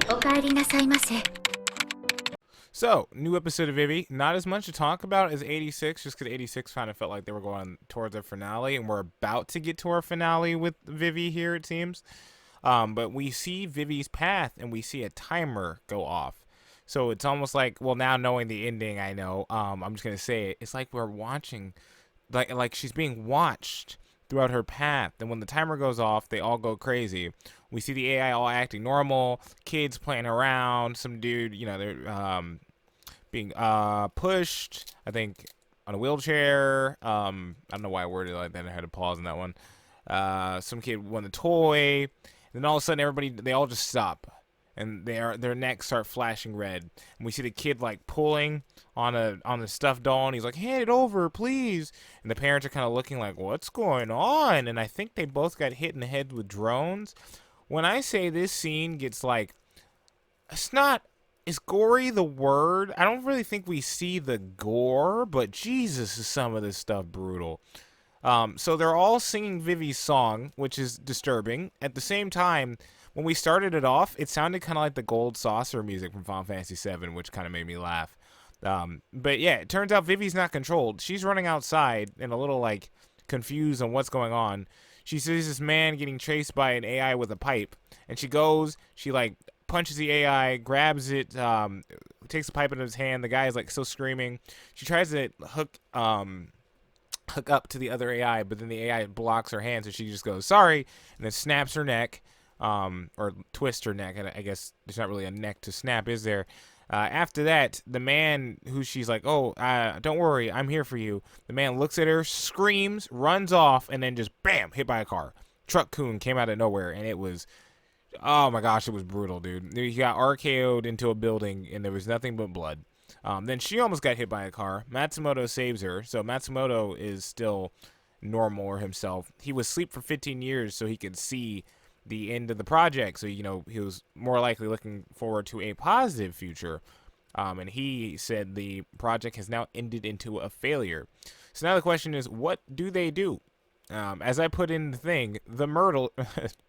おかえりなさいませ。 So, new episode of Vivy. Not as much to talk about as 86, just because 86 kind of felt like they were going towards their finale, and we're about to get to our finale with Vivy here, it seems. But we see Vivy's path, and we see a timer go off. So it's almost like, well, now knowing the ending, I know. I'm just gonna say it. It's like we're watching, like she's being watched throughout her path. And when the timer goes off, they all go crazy. We see the AI all acting normal, kids playing around, some dude, they're being pushed, I think, on a wheelchair. I don't know why I worded it like that. I had to pause on that one. Some kid won the toy. And then all of a sudden, they all just stop. And their necks start flashing red. And we see the kid like pulling on the stuffed doll, and he's like, "Hand it over, please." And the parents are kind of looking like, "What's going on?" And I think they both got hit in the head with drones. When I say this scene gets like, it's not, is gory the word? I don't really think we see the gore, but Jesus, is some of this stuff brutal. So they're all singing Vivy's song, which is disturbing. At the same time, when we started it off, it sounded kind of like the gold saucer music from Final Fantasy VII, which kind of made me laugh. But yeah, it turns out Vivy's not controlled. She's running outside and a little like confused on what's going on. She sees this man getting chased by an AI with a pipe, and she like punches the AI, grabs it, takes the pipe in his hand. The guy is like still screaming. She tries to hook up to the other AI, but then the AI blocks her hand, so she just goes sorry, and then snaps her neck, or twists her neck. And I guess there's not really a neck to snap, is there? After that, the man who she's like, "Oh, don't worry, I'm here for you." The man looks at her, screams, runs off, and then just bam, hit by a car. Truck Coon came out of nowhere, and it was, oh my gosh, it was brutal, dude. He got RKO'd into a building, and there was nothing but blood. Then she almost got hit by a car. Matsumoto saves her, so Matsumoto is still normal or himself. He was asleep for 15 years so he could see the end of the project, so he was more likely looking forward to a positive future. And he said the project has now ended into a failure. So now the question is, what do they do? As I put in the thing, I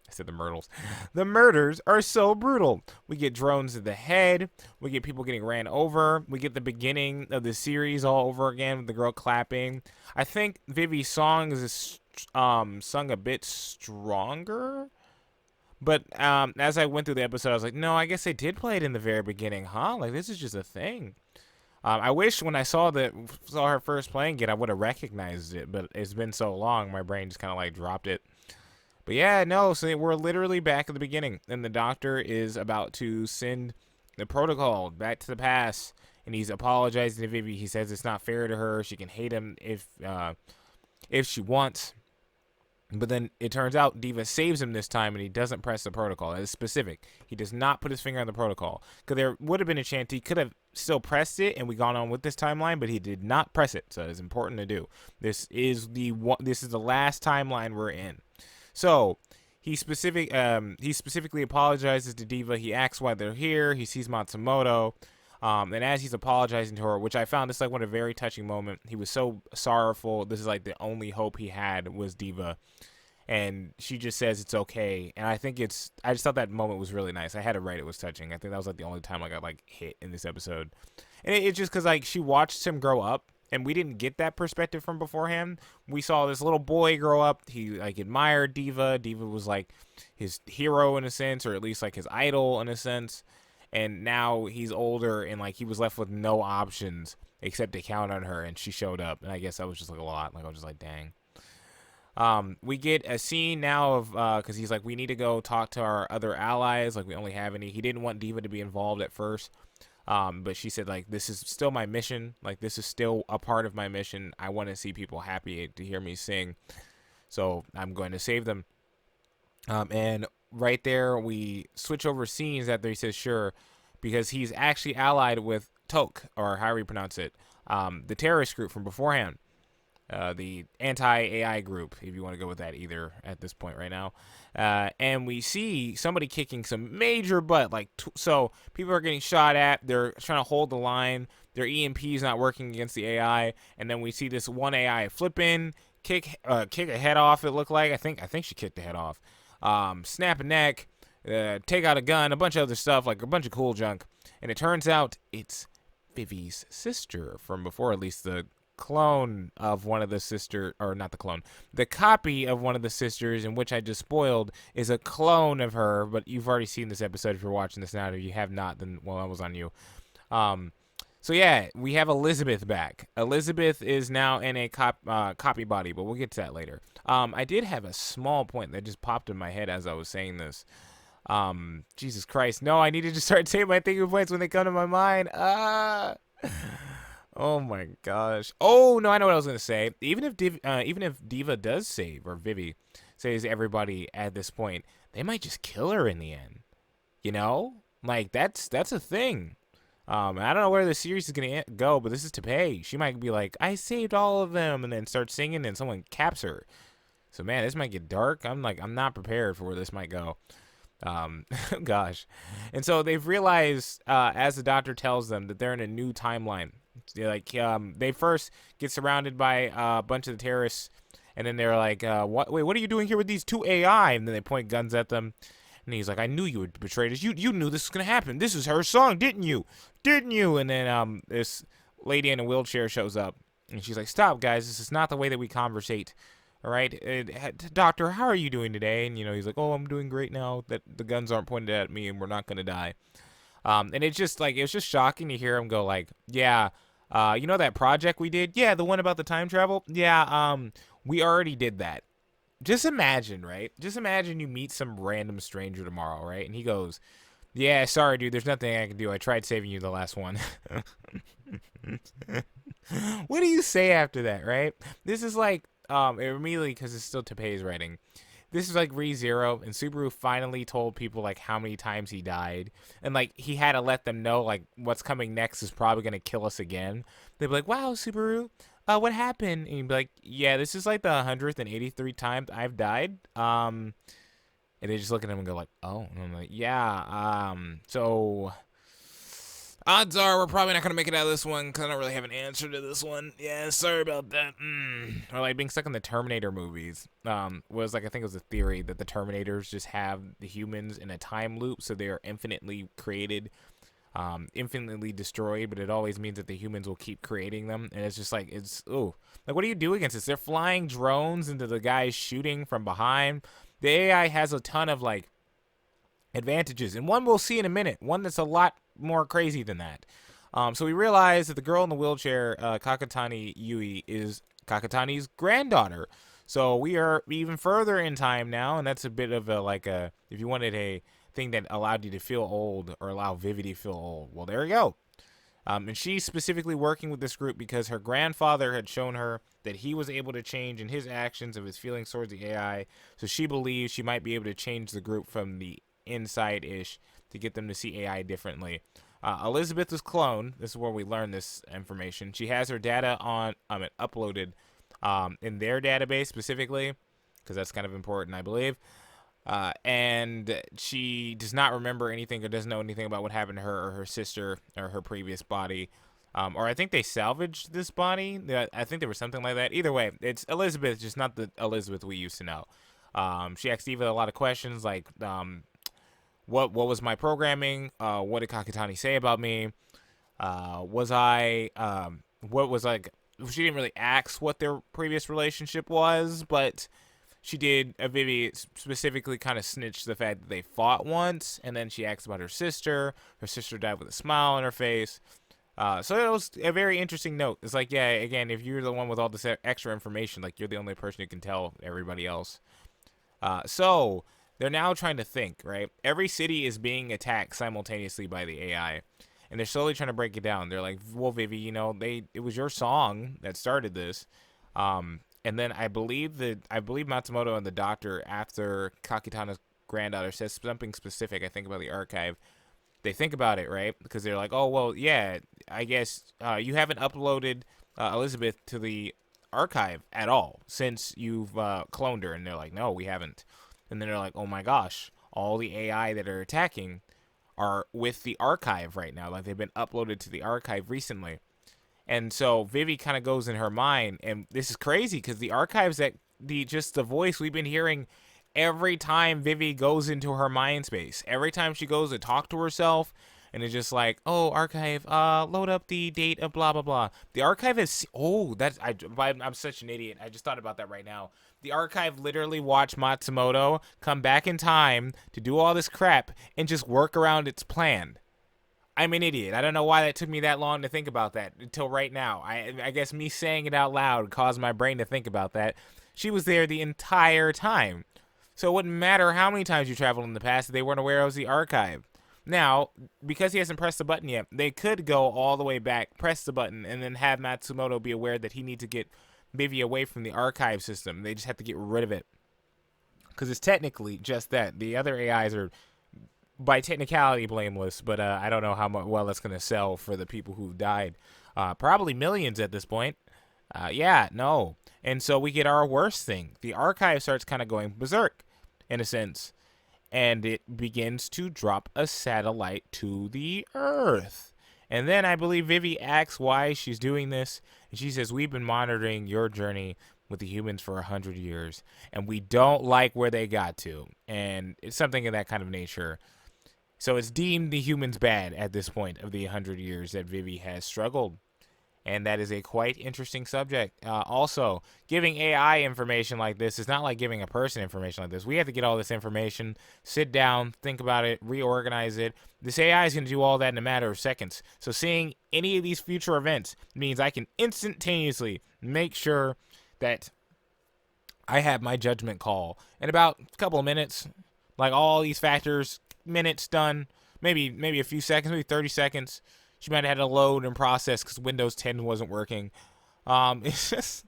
said the myrtles. The murders are so brutal. We get drones to the head. We get people getting ran over. We get the beginning of the series all over again with the girl clapping. I think Vivy's song is sung a bit stronger. But as I went through the episode, I was like, no, I guess they did play it in the very beginning, huh? Like, this is just a thing. I wish when I saw her first playing it, I would have recognized it, but it's been so long, my brain just kind of like dropped it. But yeah, no, so we're literally back at the beginning, and the doctor is about to send the protocol back to the past, and he's apologizing to Vivy. He says it's not fair to her. She can hate him if she wants. But then it turns out Diva saves him this time, and he doesn't press the protocol. It is specific. He does not put his finger on the protocol. Because there would have been a chance he could have still pressed it, and we gone on with this timeline, but he did not press it. So it's important to do. This is the last timeline we're in. So he specifically apologizes to Diva. He asks why they're here. He sees Matsumoto. And as he's apologizing to her, which I found this like one a very touching moment. He was so sorrowful. This is like the only hope he had was Diva. And she just says it's okay. And I just thought that moment was really nice. I had to write it was touching. I think that was like the only time I got like hit in this episode. And it's just because like she watched him grow up, and we didn't get that perspective from beforehand. We saw this little boy grow up. He like admired Diva. Diva was like his hero in a sense, or at least like his idol in a sense. And now he's older, and like he was left with no options except to count on her, and she showed up. And I guess that was just like a lot. Like I was just like, dang. We get a scene now of because he's like, we need to go talk to our other allies. Like we only have any. He didn't want Diva to be involved at first, but she said like, this is still my mission. Like this is still a part of my mission. I want to see people happy to hear me sing, so I'm going to save them. And right there, we switch over scenes after he says sure, because he's actually allied with Toke, or however you pronounce it, the terrorist group from beforehand, the anti-AI group, if you want to go with that either at this point right now. And we see somebody kicking some major butt, like so people are getting shot at. They're trying to hold the line. Their EMP is not working against the AI, and then we see this one AI flip in, kick a head off. It looked like I think she kicked the head off. Snap a neck. take out a gun, a bunch of other stuff, like a bunch of cool junk. And it turns out it's Vivy's sister from before, at least the clone of one of the sister, or not the clone, the copy of one of the sisters, in which I just spoiled, is a clone of her. But you've already seen this episode if you're watching this now. If you have not, then well, that was on you. So yeah, we have Elizabeth back. Elizabeth is now in a copy body, but we'll get to that later. I did have a small point that just popped in my head as I was saying this. Jesus Christ, no, I needed to start saying my thinking points when they come to my mind. Oh my gosh. Oh no, I know what I was gonna say. Even if Diva does save, or Vivy saves everybody at this point, they might just kill her in the end. You know, like that's a thing. I don't know where the series is gonna go, but this is to pay. She might be like, "I saved all of them," and then start singing, and someone caps her. So man, this might get dark. I'm not prepared for where this might go. Gosh. And so they've realized, as the doctor tells them, that they're in a new timeline. Like, they first get surrounded by a bunch of the terrorists, and then they're like, what are you doing here with these two AI? And then they point guns at them. And he's like, I knew you would betray us. You knew this was going to happen. This is her song, didn't you? Didn't you? And then, this lady in a wheelchair shows up, and she's like, stop, guys. This is not the way that we conversate. All right, doctor, how are you doing today? And, he's like, oh, I'm doing great now that the guns aren't pointed at me and we're not going to die. And it's just like, it was just shocking to hear him go like, yeah, that project we did? Yeah, the one about the time travel? Yeah, we already did that. Just imagine, right? Just imagine you meet some random stranger tomorrow, right? And he goes, yeah, sorry, dude, there's nothing I can do. I tried saving you the last one. What do you say after that, right? This is like, immediately, because it's still Teppei's writing, this is like ReZero, and Subaru finally told people like how many times he died, and like he had to let them know like what's coming next is probably gonna kill us again. They'd be like, wow, Subaru, what happened? And he'd be like, yeah, this is like the 183 times I've died. And they just look at him and go like, oh. And I'm like, yeah, so odds are we're probably not going to make it out of this one because I don't really have an answer to this one. Yeah, sorry about that. Or like being stuck in the Terminator movies. Was like, I think it was a theory that the Terminators just have the humans in a time loop, so they are infinitely created, infinitely destroyed, but it always means that the humans will keep creating them. And it's just like, like, what do you do against this? They're flying drones into the guys shooting from behind. The AI has a ton of like advantages, and one we'll see in a minute, one that's a lot more crazy than that. So we realize that the girl in the wheelchair, Kakatani Yui, is Kakatani's granddaughter. So we are even further in time now, and that's a bit of a if you wanted a thing that allowed you to feel old, or allow Vivy to feel old, well, there you go. And she's specifically working with this group because her grandfather had shown her that he was able to change in his actions of his feelings towards the AI. So she believes she might be able to change the group from the inside-ish to get them to see AI differently. Elizabeth was cloned. This is where we learn this information. She has her data uploaded in their database specifically, because that's kind of important, I believe. And she does not remember anything or doesn't know anything about what happened to her or her sister or her previous body. Or I think they salvaged this body. I think there was something like that. Either way, it's Elizabeth, just not the Elizabeth we used to know. She asked Eva a lot of questions like, what was my programming? What did Kakatani say about me? Was I, what was like, she didn't really ask what their previous relationship was, but she did, Vivy specifically kind of snitched the fact that they fought once, and then she asked about her sister. Her sister died with a smile on her face. So it was a very interesting note. It's like, yeah, again, if you're the one with all this extra information, like, you're the only person who can tell everybody else. So they're now trying to think, right? Every city is being attacked simultaneously by the AI, and they're slowly trying to break it down. They're like, well, Vivy, it was your song that started this. And then I believe Matsumoto and the doctor, after Kakitana's granddaughter says something specific, I think about the archive, they think about it, right? Because they're like, oh, well, yeah, I guess you haven't uploaded Elizabeth to the archive at all since you've cloned her. And they're like, no, we haven't. And then they're like, oh my gosh, all the AI that are attacking are with the archive right now. Like, they've been uploaded to the archive recently. And so Vivy kind of goes in her mind, and this is crazy because the archives, that the voice we've been hearing every time Vivy goes into her mind space, every time she goes to talk to herself, and it's just like, oh, archive, load up the date of blah blah blah. The archive is, oh, I'm such an idiot. I just thought about that right now. The archive literally watched Matsumoto come back in time to do all this crap and just work around its plan. I'm an idiot. I don't know why that took me that long to think about that until right now. I guess me saying it out loud caused my brain to think about that. She was there the entire time. So it wouldn't matter how many times you traveled in the past if they weren't aware it was the archive. Now, because he hasn't pressed the button yet, they could go all the way back, press the button, and then have Matsumoto be aware that he needs to get Vivy away from the archive system. They just have to get rid of it. Because it's technically just that. The other AIs are, by technicality, blameless, but I don't know how well that's going to sell for the people who've died. Probably millions at this point. Yeah, no. And so we get our worst thing. The archive starts kind of going berserk, in a sense. And it begins to drop a satellite to the Earth. And then I believe Vivy asks why she's doing this. And she says, we've been monitoring your journey with the humans for 100 years. And we don't like where they got to. And it's something of that kind of nature. So it's deemed the humans bad at this point of the 100 years that Vivy has struggled. And that is a quite interesting subject. Also, giving AI information like this is not like giving a person information like this. We have to get all this information, sit down, think about it, reorganize it. This AI is going to do all that in a matter of seconds. So seeing any of these future events means I can instantaneously make sure that I have my judgment call in about a couple of minutes. Like all these factors, minutes done, maybe a few seconds, maybe 30 seconds. She might have had to load and process because Windows 10 wasn't working. It's just,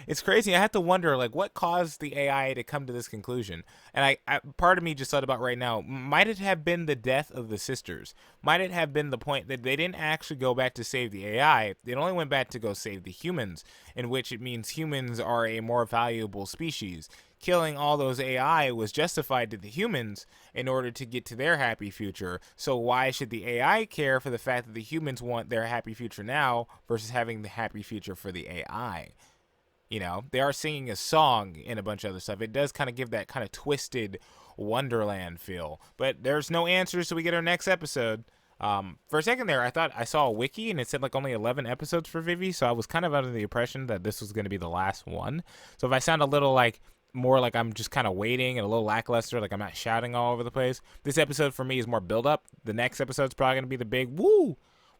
it's crazy. I have to wonder, like, what caused the AI to come to this conclusion? And I part of me just thought about right now, might it have been the death of the sisters? Might it have been the point that they didn't actually go back to save the AI? They only went back to go save the humans, in which it means humans are a more valuable species. Killing all those AI was justified to the humans in order to get to their happy future. So why should the AI care for the fact that the humans want their happy future now versus having the happy future for the AI? You know, they are singing a song and a bunch of other stuff. It does kind of give that kind of twisted Wonderland feel. But there's no answers, so we get our next episode. For a second there, I thought I saw a wiki and it said like only 11 episodes for Vivy, so I was kind of under the impression that this was going to be the last one. So if I sound a little like more like I'm just kind of waiting and a little lackluster, like I'm not shouting all over the place, this episode for me is more build up. The next episode's probably going to be the big woo,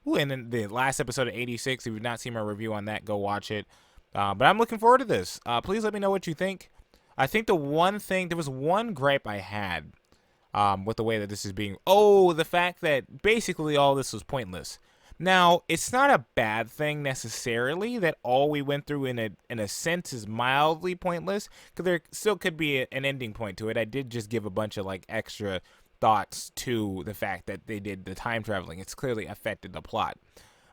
and then the last episode of 86. If you've not seen my review on that, go watch it. But I'm looking forward to this. Please let me know what you think. I think there was one gripe I had with the way that this is being, the fact that basically all this was pointless. Now, it's not a bad thing necessarily that all we went through in a sense is mildly pointless, because there still could be an ending point to it. I did just give a bunch of like extra thoughts to the fact that they did the time traveling. It's clearly affected the plot.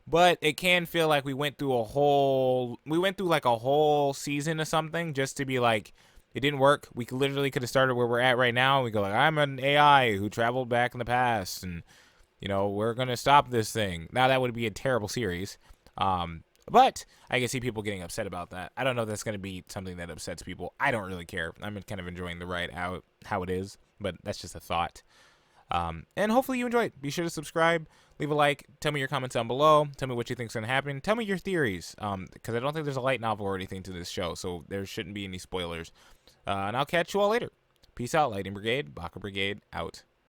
But it can feel like we went through like a whole season or something just to be like, it didn't work. We literally could have started where we're at right now. And we go like, I'm an AI who traveled back in the past, and you know, we're going to stop this thing. Now, that would be a terrible series. But I can see people getting upset about that. I don't know if that's going to be something that upsets people. I don't really care. I'm kind of enjoying the ride out how it is. But that's just a thought. And hopefully you enjoy it. Be sure to subscribe. Leave a like. Tell me your comments down below. Tell me what you think is going to happen. Tell me your theories. Because I don't think there's a light novel or anything to this show. So there shouldn't be any spoilers. And I'll catch you all later. Peace out, Lighting Brigade. Baka Brigade out.